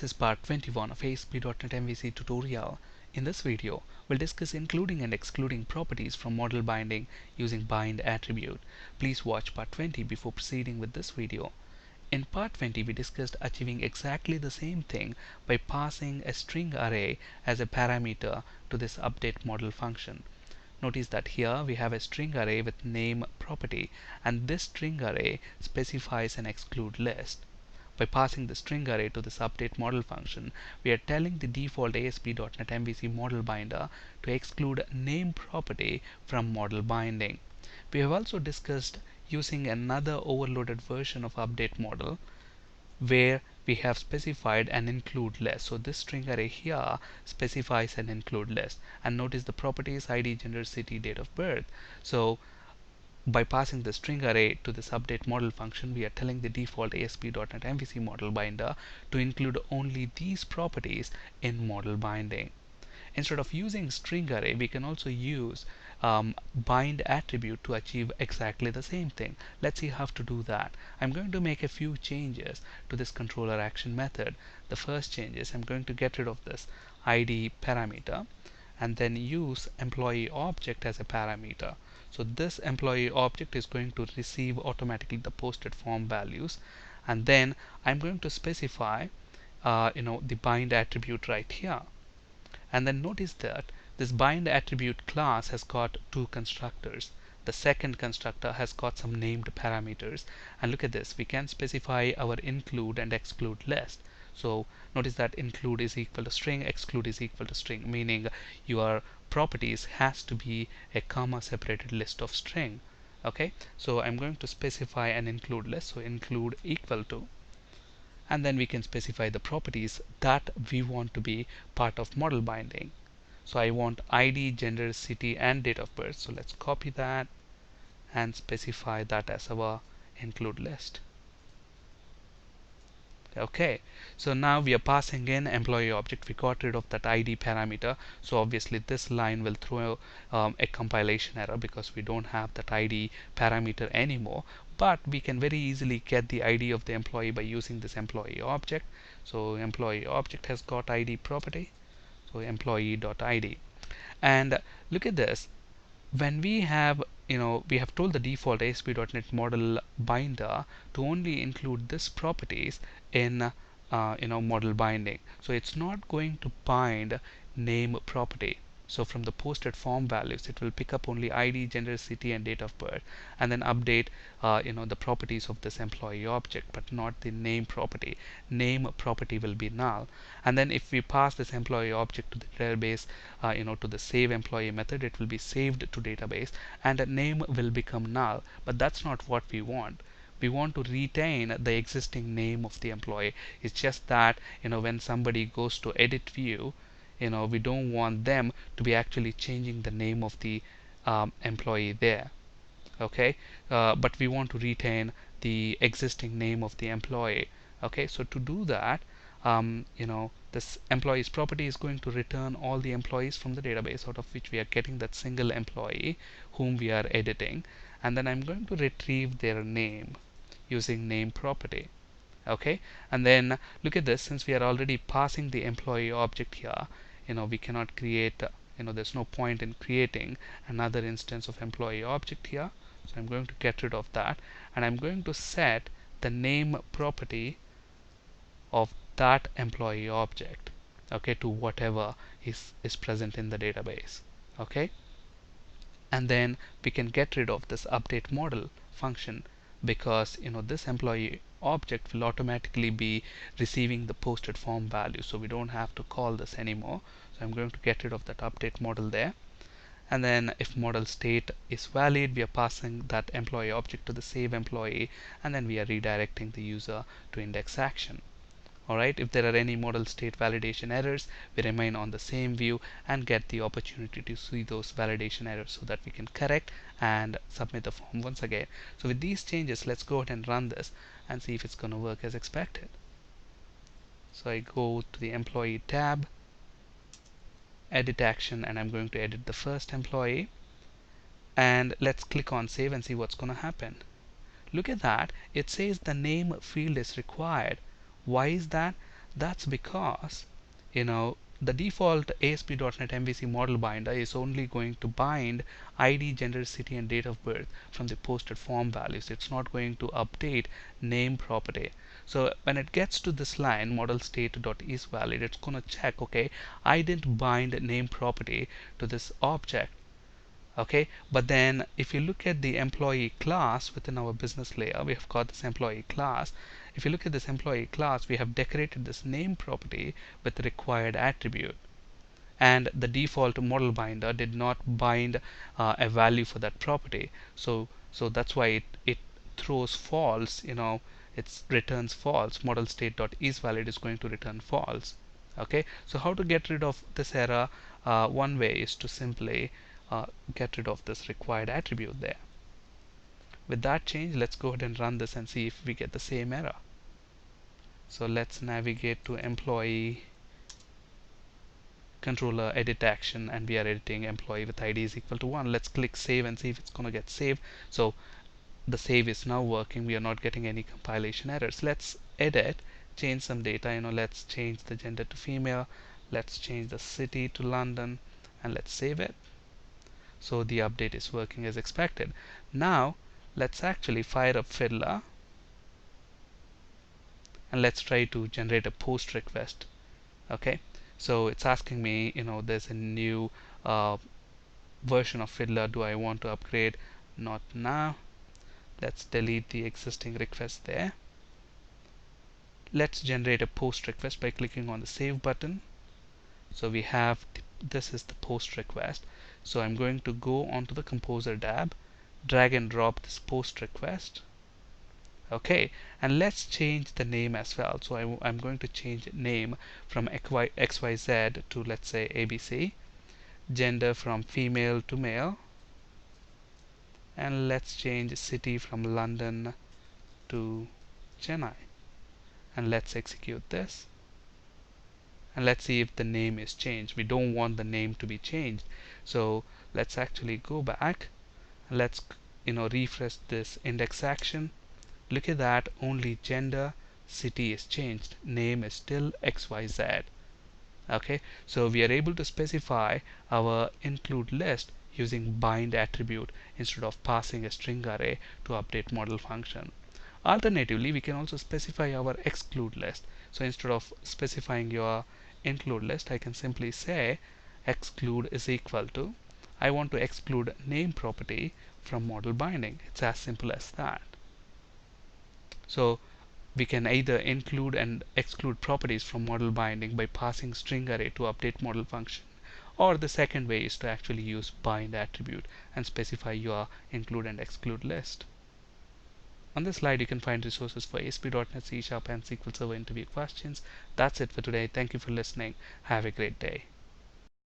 This is part 21 of ASP.NET MVC tutorial. In this video, we'll discuss including and excluding properties from model binding using bind attribute. Please watch part 20 before proceeding with this video. In part 20, we discussed achieving exactly the same thing by passing a string array as a parameter to this update model function. Notice that here we have a string array with name property, and this string array specifies an exclude list. By passing the string array to this update model function, we are telling the default ASP.NET MVC model binder to exclude name property from model binding. We have also discussed using another overloaded version of update model where we have specified an include list. So this string array here specifies an include list, and notice the properties ID, gender, city, date of birth. So by passing the string array to this update model function, we are telling the default ASP.NET MVC model binder to include only these properties in model binding. Instead of using string array, we can also use bind attribute to achieve exactly the same thing. Let's see how to do that. I'm going to make a few changes to this controller action method. The first change is I'm going to get rid of this ID parameter and then use employee object as a parameter. So this employee object is going to receive automatically the posted form values, and then I'm going to specify the bind attribute right here. And then notice that this bind attribute class has got two constructors. The second constructor has got some named parameters, and look at this, we can specify our include and exclude list. So notice that include is equal to string, exclude is equal to string, meaning your properties has to be a comma separated list of string. Okay, so I'm going to specify an include list, so include equal to, and then we can specify the properties that we want to be part of model binding. So I want ID, gender, city, and date of birth. So let's copy that and specify that as our include list. Okay, so now we are passing in employee object. We got rid of that ID parameter, so obviously this line will throw a compilation error because we don't have that ID parameter anymore. But we can very easily get the ID of the employee by using this employee object. So employee object has got ID property, so employee.id. And look at this, when we have we have told the default ASP.NET model binder to only include this properties in model binding. So it's not going to bind name property. So from the posted form values, it will pick up only ID, gender, city, and date of birth, and then update the properties of this employee object, but not the name property. Name property will be null. And then if we pass this employee object to the database, to the save employee method, it will be saved to database, and the name will become null. But that's not what we want. We want to retain the existing name of the employee. It's just that when somebody goes to edit view, we don't want them to be actually changing the name of the employee there. Okay, but we want to retain the existing name of the employee. Okay, so to do that, this employee's property is going to return all the employees from the database, out of which we are getting that single employee whom we are editing, and then I'm going to retrieve their name using name property. Okay, and then look at this, since we are already passing the employee object here, we cannot create there's no point in creating another instance of employee object here. So I'm going to get rid of that, and I'm going to set the name property of that employee object, okay, to whatever is present in the database. Okay, and then we can get rid of this update model function, because this employee object will automatically be receiving the posted form value, so we don't have to call this anymore. So I'm going to get rid of that update model there, and then if model state is valid, we are passing that employee object to the save employee, and then we are redirecting the user to index action. Alright, if there are any model state validation errors, we remain on the same view and get the opportunity to see those validation errors so that we can correct and submit the form once again. So with these changes, let's go ahead and run this and see if it's going to work as expected. So I go to the employee tab, edit action, and I'm going to edit the first employee, and let's click on save and see what's going to happen. Look at that, it says the name field is required. Why is that? That's because, you know, the default ASP.NET MVC model binder is only going to bind ID, gender, city, and date of birth from the posted form values. It's not going to update name property. So when it gets to this line, model state.isValid, it's going to check, okay, I didn't bind name property to this object. Okay, but then if you look at the employee class within our business layer, we have got this employee class. If you look at this employee class, we have decorated this name property with the required attribute, and the default model binder did not bind a value for that property. So that's why it throws false, you know, it returns false. Model state.isValid is going to return false. Okay, so how to get rid of this error? One way is to simply get rid of this required attribute there. With that change, let's go ahead and run this and see if we get the same error. So let's navigate to employee controller edit action, and we are editing employee with ID is equal to 1. Let's click save and see if it's going to get saved. So the save is now working. We are not getting any compilation errors. Let's edit, change some data. You know, let's change the gender to female, let's change the city to London, and let's save it. So the update is working as expected. Now let's actually fire up Fiddler and let's try to generate a post request. Okay, so it's asking me, you know, there's a new version of Fiddler. Do I want to upgrade? Not now. Let's delete the existing request there. Let's generate a post request by clicking on the save button. So we have this is the post request. So I'm going to go onto the Composer tab, drag and drop this post request. Okay, and let's change the name as well. So I'm going to change name from XYZ to, let's say, ABC, gender from female to male, and let's change city from London to Chennai. And let's execute this, and let's see if the name is changed. We don't want the name to be changed, so let's actually go back and let's, you know, refresh this index action. Look at that, only gender, city is changed, name is still XYZ. Okay, so we are able to specify our include list using bind attribute instead of passing a string array to update model function. Alternatively, we can also specify our exclude list. So instead of specifying your include list, I can simply say exclude is equal to, I want to exclude name property from model binding. It's as simple as that. So we can either include and exclude properties from model binding by passing string array to update model function, or the second way is to actually use bind attribute and specify your include and exclude list. On this slide you can find resources for ASP.NET, C# and SQL Server interview questions. That's it for today. Thank you for listening. Have a great day.